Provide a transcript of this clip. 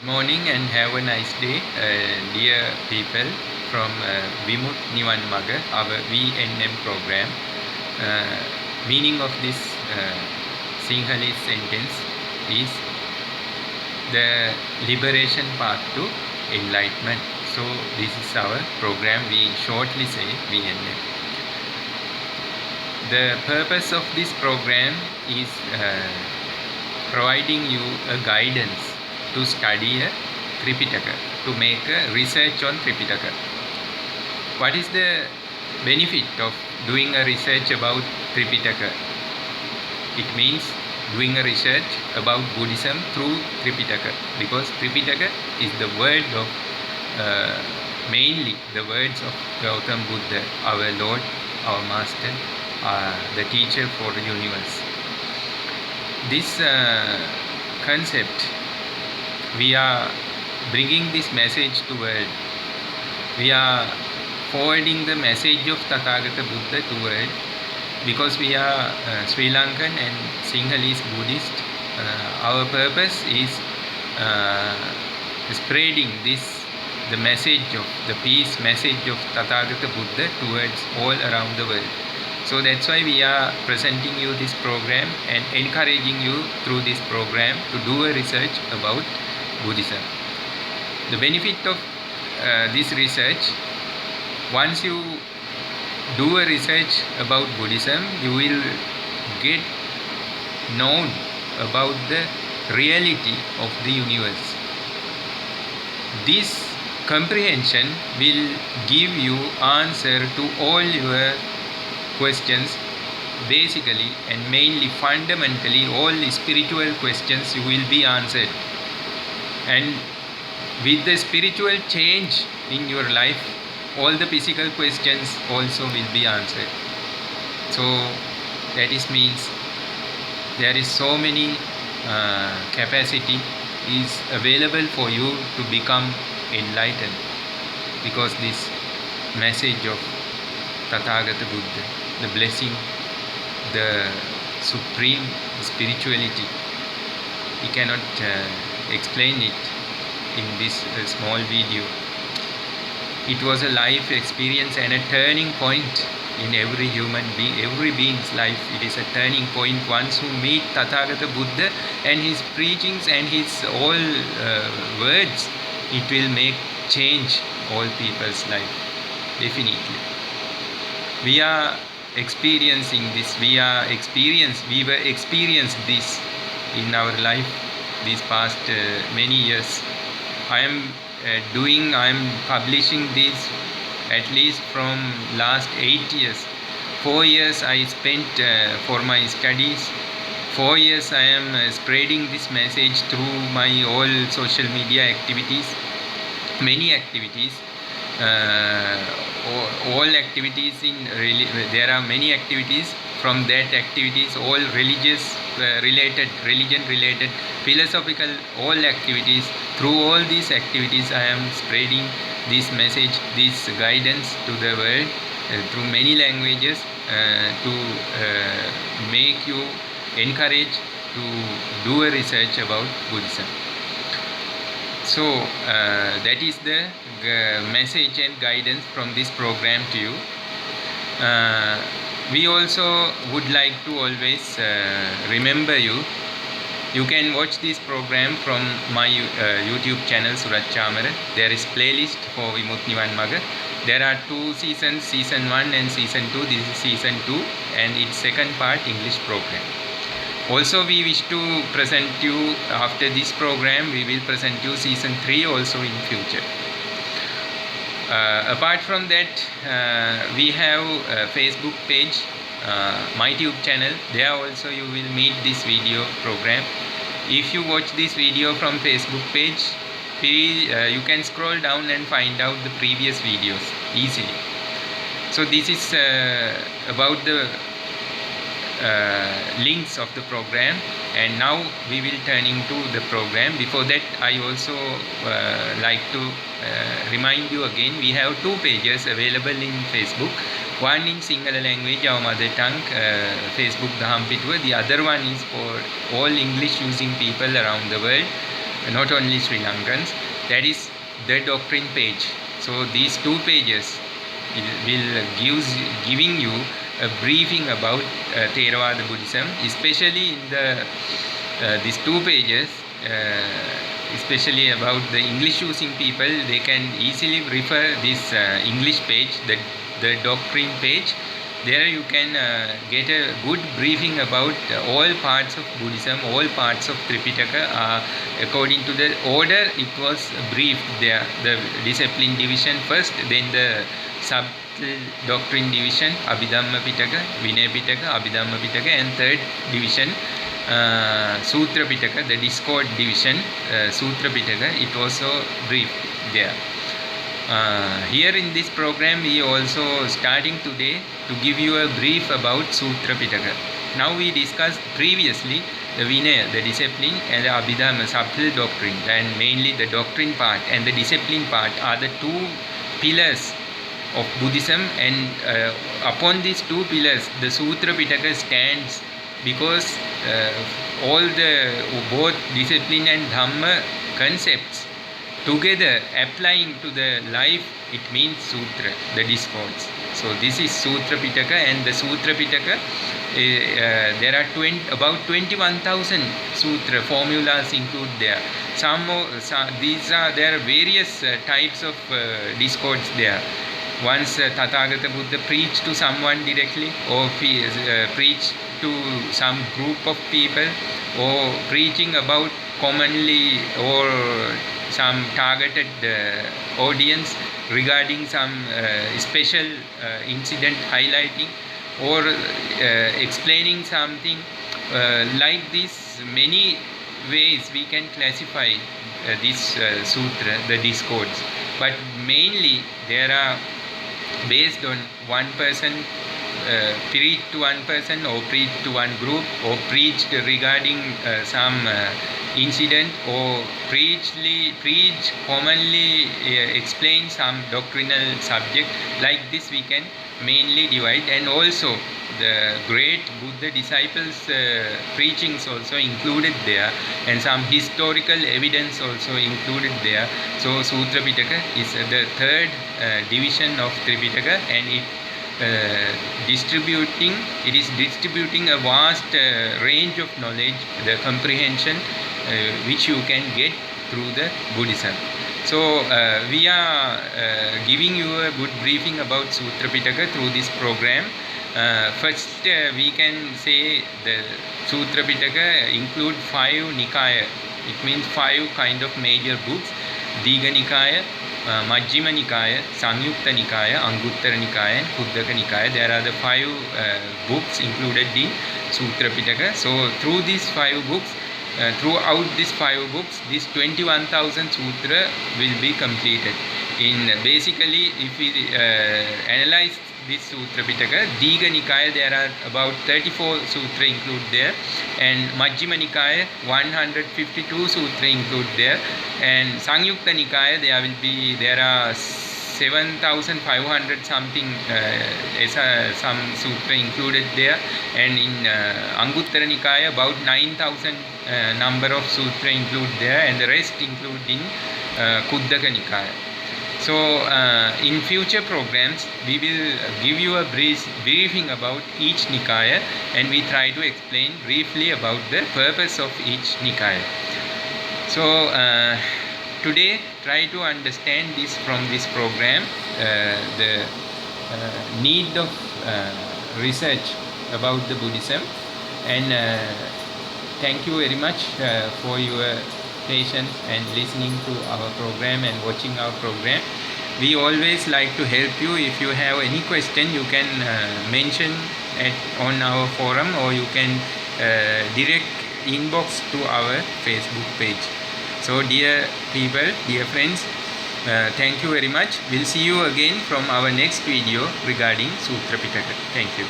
morning and have a nice day, dear people from Vimut Niwan Maga, our VNM program. Meaning of this Sinhalese sentence is the liberation path to enlightenment. So this is our program, we shortly say VNM. The purpose of this program is providing you a guidance to study a Tripitaka, to make a research on Tripitaka. What is the benefit of doing a research about Tripitaka? It means doing a research about Buddhism through Tripitaka, because Tripitaka is the word of, mainly the words of Gautam Buddha, our Lord, our Master, the teacher for the universe. This concept, we are bringing this message to world. We are forwarding the message of Tathagata Buddha to world, because we are Sri Lankan and Sinhalese Buddhist. Our purpose is spreading the message of the peace message of Tathagata Buddha towards all around the world. So that's why we are presenting you this program and encouraging you through this program to do a research about Buddhism. The benefit of this research, once you do a research about Buddhism, you will get known about the reality of the universe. This comprehension will give you answer to all your questions, basically and mainly fundamentally all spiritual questions you will be answered, and with the spiritual change in your life, all the physical questions also will be answered. So that is means there is so many capacity is available for you to become enlightened, because this message of Tathagata Buddha, the blessing, the supreme spirituality, we cannot explain it in this small video. It was a life experience and a turning point in every human being, every being's life. It is a turning point once you meet Tathagata Buddha and his preachings and his all words, it will make change all people's life, definitely. We are experiencing this, we were experienced this in our life these past many years. I am publishing this at least from last 8 years. 4 years I spent for my studies. 4 years I am spreading this message through my all social media activities, many activities. All activities there are many activities. From that activities, all religion related, philosophical, all activities. Through all these activities I am spreading this message, this guidance to the world through many languages, to make you encourage to do a research about Buddhism. So that is the message and guidance from this program to you. We also would like to always remember you. You can watch this program from my YouTube channel Surat Chamara. There is playlist for Vimut Niwan Maga. There are 2 seasons, season 1 and season 2. This is season 2 and its second part, English program. Also we wish to present you, after this program we will present you season 3 also in future. Apart from that, we have a Facebook page, my YouTube channel. There also you will meet this video program. If you watch this video from Facebook page, you can scroll down and find out the previous videos easily. So this is about the links of the program, and now we will turn into the program. Before that, I also like to remind you again, we have 2 pages available in Facebook. One in Sinhala language, our mother tongue, Facebook Dhampituwa. The other one is for all English using people around the world. not only Sri Lankans. That is the doctrine page. So these 2 pages will giving you a briefing about Theravada Buddhism, especially in the these 2 pages, especially about the English using people. They can easily refer this English page, the doctrine page. There you can get a good briefing about all parts of Buddhism, all parts of Tripitaka. According to the order it was briefed there. The discipline division first, then the sub doctrine division, Abhidhamma Pitaka, Vinaya Pitaka, Abhidhamma Pitaka, and third division, Sutra Pitaka, the discord division, Sutra Pitaka. It also briefed there. Here in this program we also starting today to give you a brief about Sutra Pitaka. Now we discussed previously the Vinaya, the discipline, and the Abhidhamma, subtle doctrine, and mainly the doctrine part and the discipline part are the 2 pillars of Buddhism, and upon these 2 pillars the Sutra Pitaka stands, because both discipline and Dhamma concepts together applying to the life, it means Sutra, the discourse. So this is Sutra Pitaka, and the Sutra Pitaka, there are about 21,000 Sutra formulas include there. There are various types of discourse there. Once Tathagata Buddha preached to someone directly, or preached to some group of people, or preaching about commonly or some targeted audience regarding some special incident highlighting, or explaining something like this. Many ways we can classify this sutra, the discourse, but mainly there are based on one person, preached to one person, or preached to one group, or preached regarding some incident, or preach commonly explain some doctrinal subject. Like this we can mainly divide, and also the great Buddha disciples preachings also included there, and some historical evidence also included there. So Sutra Pitaka is the third division of Tripitaka, and it is distributing a vast range of knowledge, the comprehension which you can get through the Buddhism. So we are giving you a good briefing about Sutra Pitaka through this program. First we can say the Sutra Pitaka include 5 Nikaya. It means 5 kind of major books: Digha Nikaya, Majjhima Nikaya, Samyukta Nikaya, Anguttara Nikaya, and Khuddaka Nikaya. There are the 5 books included in Sutra Pitaka. So through these 5 books, throughout these 5 books, this 21,000 sutra will be completed. Basically, if we analyze this Sutra Pitaka, Digha Nikaya, there are about 34 sutra include there, and Majjhima Nikaya 152 sutra include there, and Samyukta Nikaya there are 7,500 something some sutra included there, and in Anguttara Nikaya about 9,000 number of sutra include there, and the rest include in Khuddaka Nikaya. So in future programs we will give you a briefing about each Nikaya, and we try to explain briefly about the purpose of each Nikaya. So today try to understand this from this program, the need of research about the Buddhism, and thank you very much for your patience and listening to our program and watching our program. We always like to help you. If you have any question, you can mention on our forum, or you can direct inbox to our Facebook page. So dear people, dear friends, thank you very much. We'll see you again from our next video regarding Sutra Pitaka. Thank you.